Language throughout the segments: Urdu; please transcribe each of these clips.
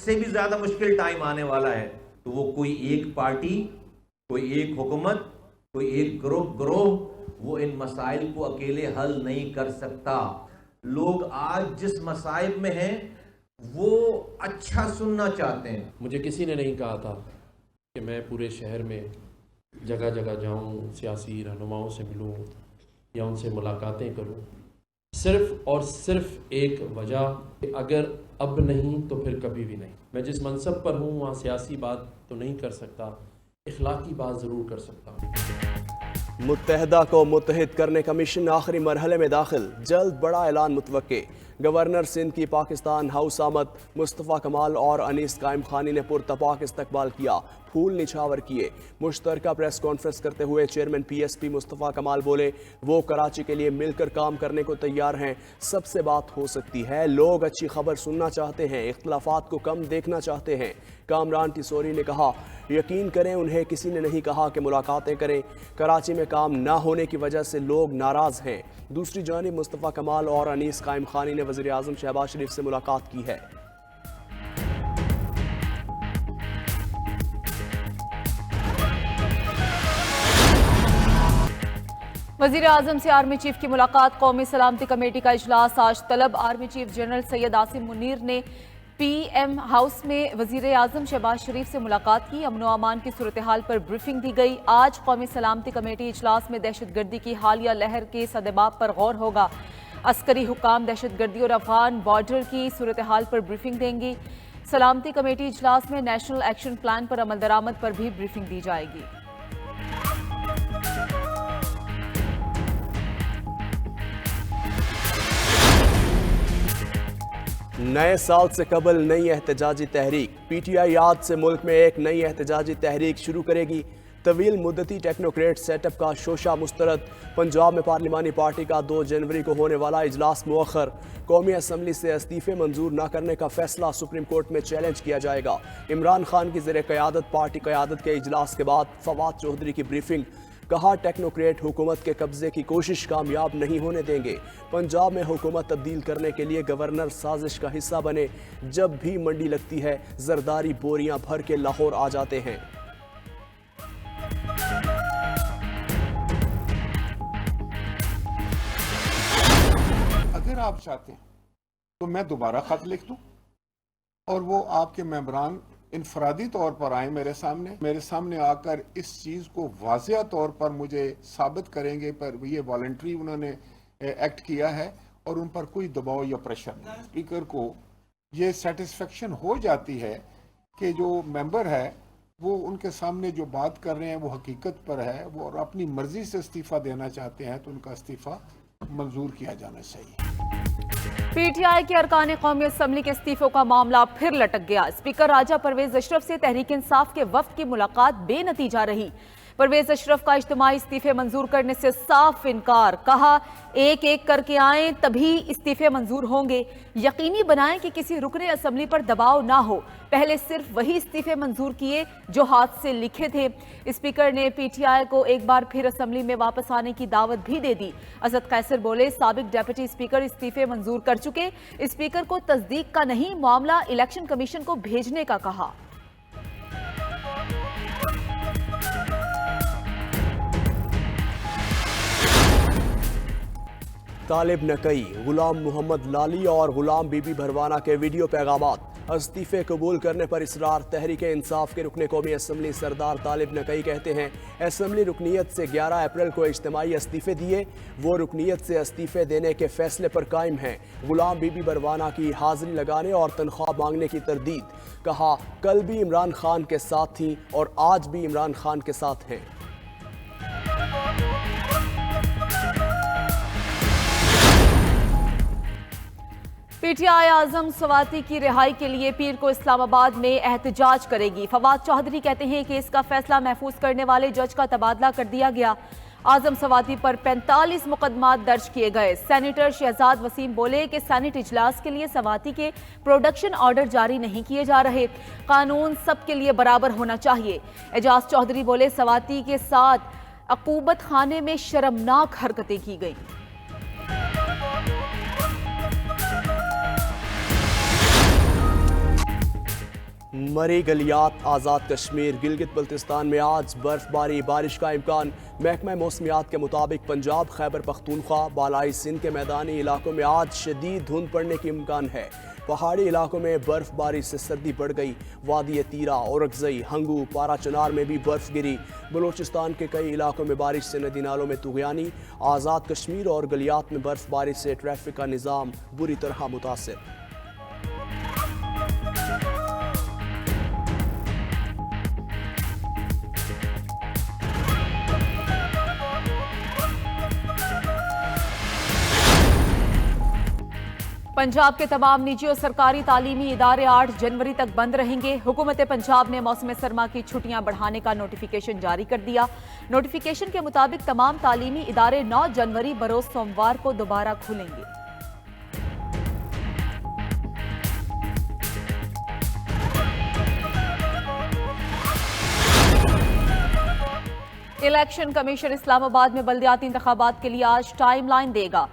سے بھی زیادہ مشکل ٹائم آنے والا ہے، تو وہ کوئی ایک پارٹی، کوئی ایک حکومت، کوئی ایک گروہ وہ ان مسائل کو اکیلے حل نہیں کر سکتا۔ لوگ آج جس مسائل میں ہیں وہ اچھا سننا چاہتے ہیں۔ مجھے کسی نے نہیں کہا تھا کہ میں پورے شہر میں جگہ جگہ جاؤں، سیاسی رہنماؤں سے ملوں یا ان سے ملاقاتیں کروں، صرف اور صرف ایک وجہ کہ اگر اب نہیں تو پھر کبھی بھی نہیں۔ میں جس منصب پر ہوں وہاں سیاسی بات تو نہیں کر سکتا، اخلاقی بات ضرور کر سکتا ہوں۔ متحدہ کو متحد کرنے کا مشن آخری مرحلے میں داخل، جلد بڑا اعلان متوقع۔ گورنر سندھ کی پاکستان ہاؤس آمد، مصطفیٰ کمال اور انیس قائم خانی نے پرتپاک استقبال کیا، پھول نچھاور کیے۔ مشترکہ پریس کانفرنس کرتے ہوئے چیئرمین پی ایس پی مصطفیٰ کمال بولے وہ کراچی کے لیے مل کر کام کرنے کو تیار ہیں، سب سے بات ہو سکتی ہے، لوگ اچھی خبر سننا چاہتے ہیں، اختلافات کو کم دیکھنا چاہتے ہیں۔ کامران ٹیسوری نے کہا یقین کریں انہیں کسی نے نہیں کہا کہ ملاقاتیں کریں، کراچی میں کام نہ ہونے کی وجہ سے لوگ ناراض ہیں۔ دوسری جانب مصطفیٰ کمال اور انیس قائم خانی نے وزیر اعظم شہباز شریف سے ملاقات کی ہے۔ وزیر اعظم سے آرمی چیف کی ملاقات، قومی سلامتی کمیٹی کا اجلاس آج طلب۔ Army chief general Syed Asim Munir نے پی ایم ہاؤس میں وزیر اعظم شہباز شریف سے ملاقات کی، امن و امان کی صورتحال پر بریفنگ دی گئی۔ آج قومی سلامتی کمیٹی اجلاس میں دہشت گردی کی حالیہ لہر کے سدباب پر غور ہوگا۔ عسکری حکام دہشت گردی اور افغان بارڈر کی صورتحال پر بریفنگ دیں گی۔ سلامتی کمیٹی اجلاس میں نیشنل ایکشن پلان پر عمل درآمد پر بھی بریفنگ دی جائے گی۔ نئے سال سے قبل نئی احتجاجی تحریک، پی ٹی آئی آج سے ملک میں ایک نئی احتجاجی تحریک شروع کرے گی۔ طویل مدتی ٹیکنوکریٹ سیٹ اپ کا شوشہ مسترد، پنجاب میں پارلیمانی پارٹی کا 2 جنوری کو ہونے والا اجلاس مؤخر، قومی اسمبلی سے استعفے منظور نہ کرنے کا فیصلہ سپریم کورٹ میں چیلنج کیا جائے گا۔ عمران خان کی زیر قیادت پارٹی قیادت کے اجلاس کے بعد فواد چودھری کی بریفنگ، کہا ٹیکنوکریٹ حکومت کے قبضے کی کوشش کامیاب نہیں ہونے دیں گے، پنجاب میں حکومت تبدیل کرنے کے لیے گورنر سازش کا حصہ بنے، جب بھی منڈی لگتی ہے زرداری بوریاں بھر کے لاہور آ جاتے ہیں۔ اگر آپ چاہتے ہیں تو میں دوبارہ خط لکھ دوں اور وہ آپ کے ممبران انفرادی طور پر آئیں میرے سامنے آ کر اس چیز کو واضح طور پر مجھے ثابت کریں گے پر یہ والنٹری انہوں نے ایکٹ کیا ہے اور ان پر کوئی دباؤ یا پریشر نہیں۔ اسپیکر کو یہ سیٹسفیکشن ہو جاتی ہے کہ جو ممبر ہے وہ ان کے سامنے جو بات کر رہے ہیں وہ حقیقت پر ہے، وہ اور اپنی مرضی سے استعفیٰ دینا چاہتے ہیں تو ان کا استعفیٰ منظور کیا جانا چاہیے۔ پی ٹی آئی کے ارکان قومی اسمبلی کے استعفوں کا معاملہ پھر لٹک گیا۔ اسپیکر راجہ پرویز اشرف سے تحریک انصاف کے وفد کی ملاقات بے نتیجہ رہی۔ پرویز اشرف کا اجتماعی استعفے منظور کرنے سے صاف انکار، کہا ایک ایک کر کے آئیں تبھی استعفے منظور ہوں گے، یقینی بنائیں کہ کسی رکن اسمبلی پر دباؤ نہ ہو، پہلے صرف وہی استعفے منظور کیے جو ہاتھ سے لکھے تھے۔ اسپیکر نے پی ٹی آئی کو ایک بار پھر اسمبلی میں واپس آنے کی دعوت بھی دے دی۔ اسد قیصر بولے سابق ڈیپٹی اسپیکر استعفے منظور کر چکے، اسپیکر کو تصدیق کا نہیں معاملہ الیکشن کمیشن کو بھیجنے کا کہا۔ طالب نقی، غلام محمد لالی اور غلام بی بی بھروانہ کے ویڈیو پیغامات، استعفے قبول کرنے پر اصرار۔ تحریک انصاف کے رکن قومی اسمبلی سردار طالب نقی کہتے ہیں اسمبلی رکنیت سے 11 اپریل کو اجتماعی استعفے دیے، وہ رکنیت سے استعفے دینے کے فیصلے پر قائم ہیں۔ غلام بی بی بھروانہ کی حاضری لگانے اور تنخواہ مانگنے کی تردید، کہا کل بھی عمران خان کے ساتھ تھیں اور آج بھی عمران خان کے ساتھ ہیں۔ پی ٹی آئی اعظم سواتی کی رہائی کے لیے پیر کو اسلام آباد میں احتجاج کرے گی۔ فواد چودھری کہتے ہیں کہ اس کا فیصلہ محفوظ کرنے والے جج کا تبادلہ کر دیا گیا۔ اعظم سواتی پر 45 مقدمات درج کیے گئے۔ سینیٹر شہزاد وسیم بولے کہ سینٹ اجلاس کے لیے سواتی کے پروڈکشن آرڈر جاری نہیں کیے جا رہے، قانون سب کے لیے برابر ہونا چاہیے۔ اعجاز چودھری بولے سواتی کے ساتھ عقوبت خانے میں شرمناک حرکتیں کی گئیں۔ مری گلیات آزاد کشمیر گلگت بلتستان میں آج برف باری بارش کا امکان محکمہ موسمیات کے مطابق پنجاب خیبر پختونخوا بالائی سندھ کے میدانی علاقوں میں آج شدید دھند پڑنے کی امکان ہے پہاڑی علاقوں میں برف باری سے سردی بڑھ گئی وادی تیرا اورکزئی ہنگو پارا چنار میں بھی برف گری بلوچستان کے کئی علاقوں میں بارش سے ندی نالوں میں طغیانی آزاد کشمیر اور گلیات میں برف باری سے ٹریفک کا نظام بری طرح متاثر پنجاب کے تمام نجی اور سرکاری تعلیمی ادارے 8 جنوری تک بند رہیں گے حکومت پنجاب نے موسم سرما کی چھٹیاں بڑھانے کا نوٹیفیکیشن جاری کر دیا نوٹیفیکیشن کے مطابق تمام تعلیمی ادارے 9 جنوری بروز سوموار کو دوبارہ کھلیں گے الیکشن کمیشن اسلام آباد میں بلدیاتی انتخابات کے لیے آج ٹائم لائن دے گا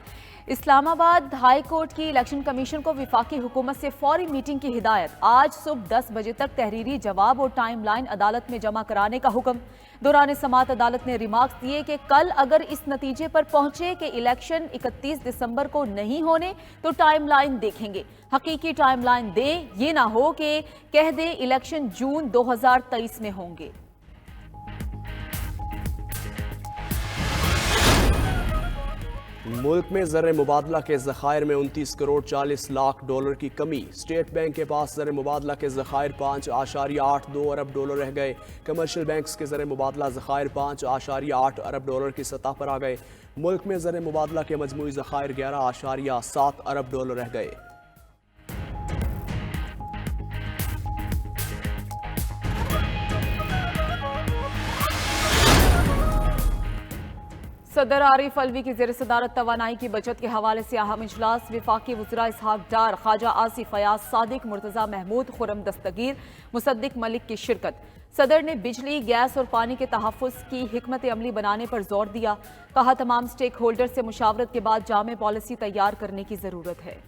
اسلام آباد ہائی کورٹ کی الیکشن کمیشن کو وفاقی حکومت سے فوری میٹنگ کی ہدایت آج صبح 10 بجے تک تحریری جواب اور ٹائم لائن عدالت میں جمع کرانے کا حکم دوران سماعت عدالت نے ریمارکس دیے کہ کل اگر اس نتیجے پر پہنچے کہ الیکشن 31 دسمبر کو نہیں ہونے تو ٹائم لائن دیکھیں گے حقیقی ٹائم لائن دیں یہ نہ ہو کہ کہہ دیں الیکشن جون 2023 میں ہوں گے ملک میں زر مبادلہ کے ذخائر میں 29 کروڑ 40 لاکھ ڈالر کی کمی اسٹیٹ بینک کے پاس زر مبادلہ کے ذخائر 5.82 ارب ڈالر رہ گئے کمرشل بینکس کے زر مبادلہ ذخائر 5.8 ارب ڈالر کی سطح پر آ گئے ملک میں زر مبادلہ کے مجموعی ذخائر 11.7 ارب ڈالر رہ گئے صدر عارف علوی کی زیر صدارت توانائی کی بچت کے حوالے سے اہم اجلاس وفاقی وزراء اسحاق ڈار خواجہ آصف فیاض صادق مرتضی محمود خرم دستگیر مصدق ملک کی شرکت صدر نے بجلی گیس اور پانی کے تحفظ کی حکمت عملی بنانے پر زور دیا کہا تمام سٹیک ہولڈر سے مشاورت کے بعد جامع پالیسی تیار کرنے کی ضرورت ہے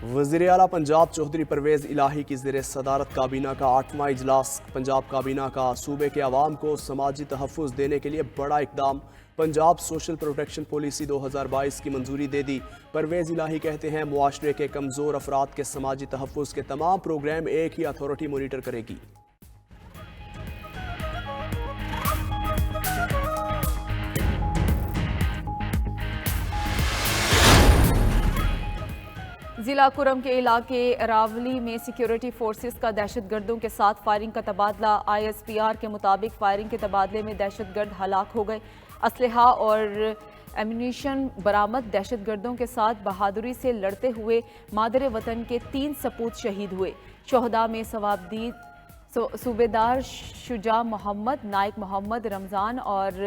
وزیر اعلیٰ پنجاب چودھری پرویز الہی کی زیر صدارت کابینہ کا 8واں اجلاس پنجاب کابینہ کا صوبے کے عوام کو سماجی تحفظ دینے کے لیے بڑا اقدام پنجاب سوشل پروٹیکشن پالیسی 2022 کی منظوری دے دی پرویز الہی کہتے ہیں معاشرے کے کمزور افراد کے سماجی تحفظ کے تمام پروگرام ایک ہی اتھارٹی مانیٹر کرے گی ضلع کرم کے علاقے راولی میں سیکیورٹی فورسز کا دہشت گردوں کے ساتھ فائرنگ کا تبادلہ ISPR کے مطابق فائرنگ کے تبادلے میں دہشت گرد ہلاک ہو گئے اسلحہ اور ایمونیشن برآمد دہشت گردوں کے ساتھ بہادری سے لڑتے ہوئے مادر وطن کے 3 سپوت شہید ہوئے شہداء میں ثوابدید صوبیدار شجاع محمد نائک محمد رمضان اور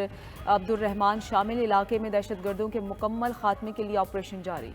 عبد الرحمان شامل علاقے میں دہشت گردوں کے مکمل خاتمے کے لیے آپریشن جاری